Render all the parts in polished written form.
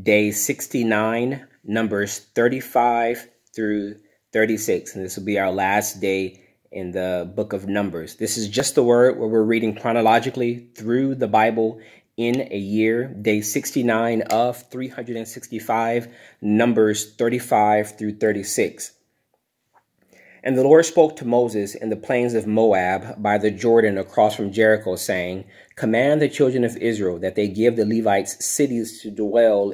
day 69, Numbers 35 through 36. And this will be our last day in the book of Numbers. This is just the word where we're reading chronologically through the Bible in a year. Day 69 of 365, Numbers 35 through 36. And the Lord spoke to Moses in the plains of Moab by the Jordan across from Jericho, saying, Command the children of Israel that they give the Levites cities to dwell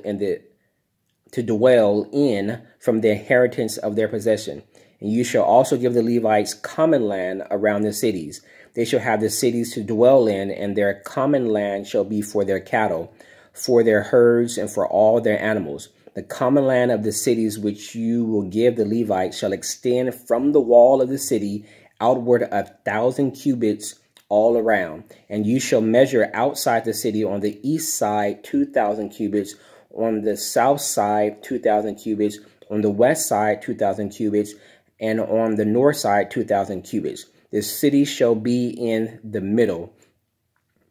in from the inheritance of their possession. And you shall also give the Levites common land around the cities. They shall have the cities to dwell in, and their common land shall be for their cattle, for their herds, and for all their animals. The common land of the cities which you will give the Levites shall extend from the wall of the city outward 1,000 cubits all around. And you shall measure outside the city on the east side 2,000 cubits, on the south side 2,000 cubits, on the west side 2,000 cubits, and on the north side 2,000 cubits. The city shall be in the middle.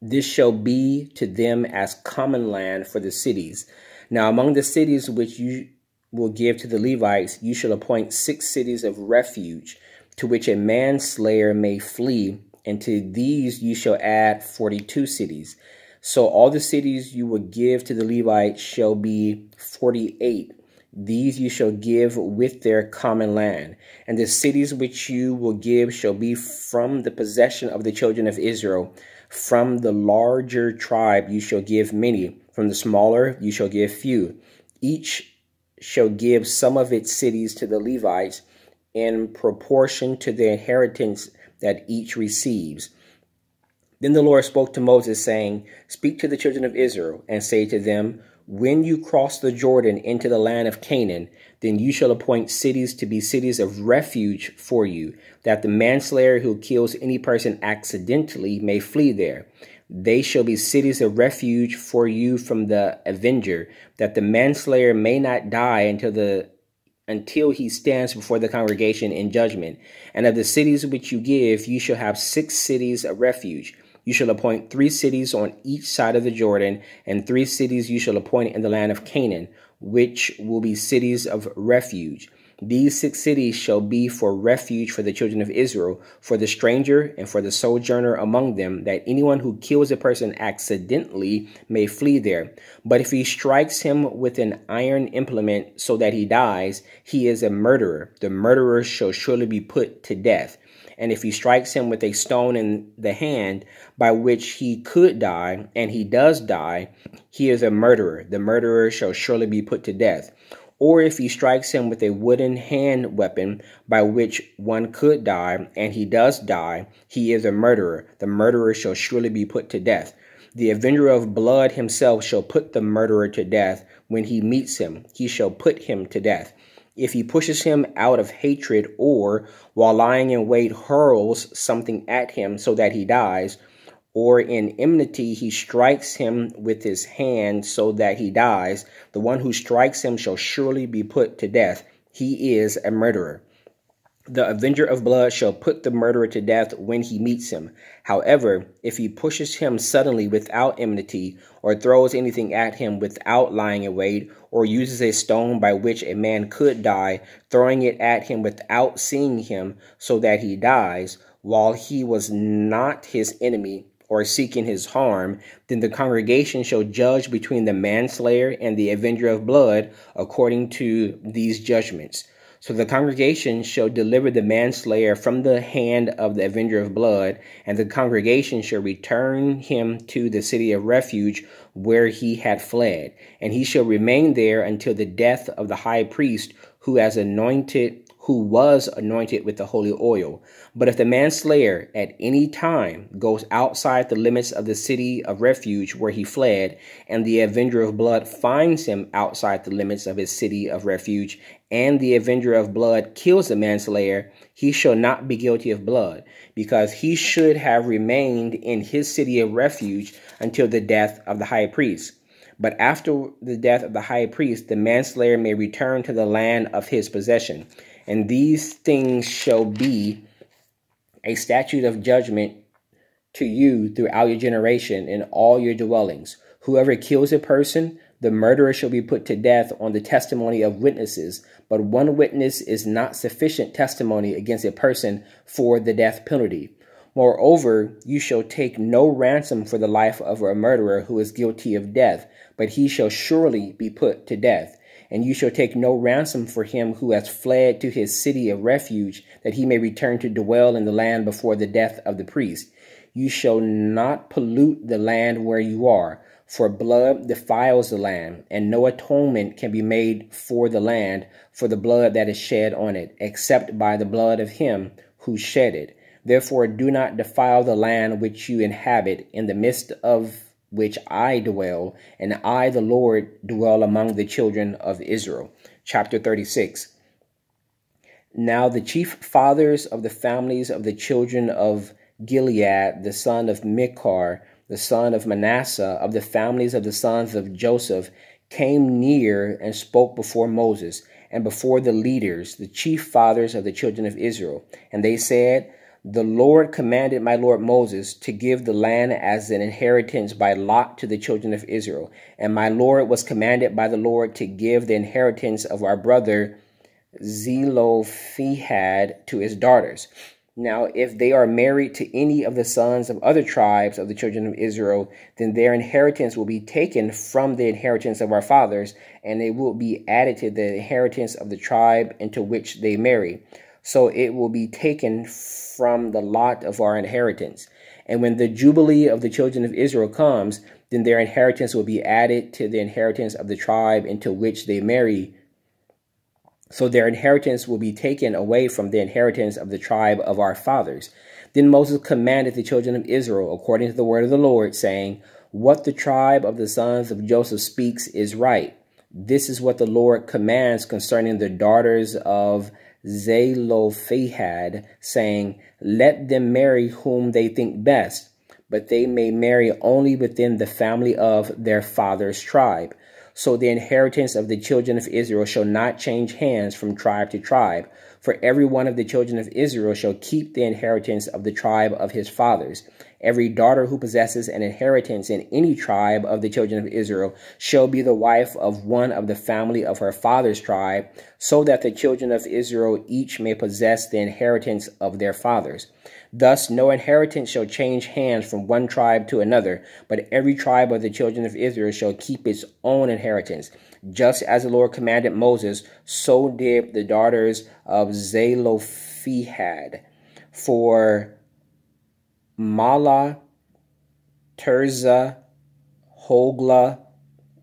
This shall be to them as common land for the cities. Now, among the cities which you will give to the Levites, you shall appoint 6 cities of refuge, to which a manslayer may flee, and to these you shall add 42 cities. So all the cities you will give to the Levites shall be 48. These you shall give with their common land. And the cities which you will give shall be from the possession of the children of Israel. From the larger tribe you shall give many. From the smaller you shall give few. Each shall give some of its cities to the Levites in proportion to the inheritance that each receives. Then the Lord spoke to Moses, saying, Speak to the children of Israel, and say to them, When you cross the Jordan into the land of Canaan, then you shall appoint cities to be cities of refuge for you, that the manslayer who kills any person accidentally may flee there. They shall be cities of refuge for you from the avenger, that the manslayer may not die until he stands before the congregation in judgment. And of the cities which you give, you shall have 6 cities of refuge. You shall appoint 3 cities on each side of the Jordan, and 3 cities you shall appoint in the land of Canaan, which will be cities of refuge. These 6 cities shall be for refuge for the children of Israel, for the stranger and for the sojourner among them, that anyone who kills a person accidentally may flee there. But if he strikes him with an iron implement so that he dies, he is a murderer. The murderer shall surely be put to death. And if he strikes him with a stone in the hand by which he could die, and he does die, he is a murderer. The murderer shall surely be put to death. Or if he strikes him with a wooden hand weapon by which one could die, and he does die, he is a murderer. The murderer shall surely be put to death. The avenger of blood himself shall put the murderer to death. When he meets him, he shall put him to death. If he pushes him out of hatred, or while lying in wait hurls something at him so that he dies, or in enmity he strikes him with his hand so that he dies, the one who strikes him shall surely be put to death. He is a murderer. The avenger of blood shall put the murderer to death when he meets him. However, if he pushes him suddenly without enmity, or throws anything at him without lying in wait, or uses a stone by which a man could die, throwing it at him without seeing him so that he dies, while he was not his enemy or seeking his harm, then the congregation shall judge between the manslayer and the avenger of blood according to these judgments. So the congregation shall deliver the manslayer from the hand of the avenger of blood, and the congregation shall return him to the city of refuge where he had fled. And he shall remain there until the death of the high priest who was anointed with the holy oil. But if the manslayer at any time goes outside the limits of the city of refuge where he fled, and the avenger of blood finds him outside the limits of his city of refuge, and the avenger of blood kills the manslayer, he shall not be guilty of blood, because he should have remained in his city of refuge until the death of the high priest. But after the death of the high priest, the manslayer may return to the land of his possession. And these things shall be a statute of judgment to you throughout your generation in all your dwellings. Whoever kills a person, The murderer shall be put to death on the testimony of witnesses, but one witness is not sufficient testimony against a person for the death penalty. Moreover, you shall take no ransom for the life of a murderer who is guilty of death, but he shall surely be put to death. And you shall take no ransom for him who has fled to his city of refuge, that he may return to dwell in the land before the death of the priest. You shall not pollute the land where you are, for blood defiles the land, and no atonement can be made for the land for the blood that is shed on it, except by the blood of him who shed it. Therefore do not defile the land which you inhabit, in the midst of which I dwell, and I, the Lord, dwell among the children of Israel. Chapter 36. Now the chief fathers of the families of the children of Gilead, the son of Machir, the son of Manasseh, of the families of the sons of Joseph, came near and spoke before Moses and before the leaders, the chief fathers of the children of Israel. And they said, The Lord commanded my lord Moses to give the land as an inheritance by lot to the children of Israel. And my lord was commanded by the Lord to give the inheritance of our brother Zelophehad to his daughters. Now, if they are married to any of the sons of other tribes of the children of Israel, then their inheritance will be taken from the inheritance of our fathers, and it will be added to the inheritance of the tribe into which they marry. So it will be taken from the lot of our inheritance. And when the jubilee of the children of Israel comes, then their inheritance will be added to the inheritance of the tribe into which they marry. So their inheritance will be taken away from the inheritance of the tribe of our fathers. Then Moses commanded the children of Israel, according to the word of the Lord, saying, What the tribe of the sons of Joseph speaks is right. This is what the Lord commands concerning the daughters of Zelophehad, saying, Let them marry whom they think best, but they may marry only within the family of their father's tribe. So the inheritance of the children of Israel shall not change hands from tribe to tribe, for every one of the children of Israel shall keep the inheritance of the tribe of his fathers. Every daughter who possesses an inheritance in any tribe of the children of Israel shall be the wife of one of the family of her father's tribe, so that the children of Israel each may possess the inheritance of their fathers. Thus no inheritance shall change hands from one tribe to another, but every tribe of the children of Israel shall keep its own inheritance. Just as the Lord commanded Moses, so did the daughters of Zelophehad. For Mahlah, Tirzah, Hoglah,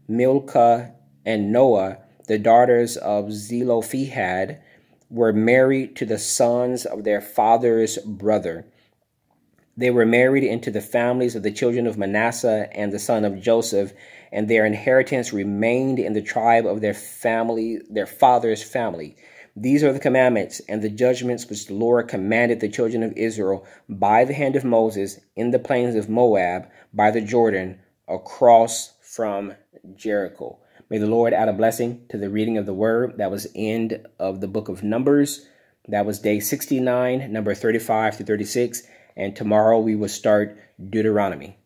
Milcah, and Noah, the daughters of Zelophehad, were married to the sons of their father's brother. They were married into the families of the children of Manasseh and the son of Joseph, and their inheritance remained in the tribe of their family, their father's family. These are the commandments and the judgments which the Lord commanded the children of Israel by the hand of Moses in the plains of Moab, by the Jordan, across from Jericho. May the Lord add a blessing to the reading of the word. That was end of the book of Numbers. That was day 69, number 35 to 36. And tomorrow we will start Deuteronomy.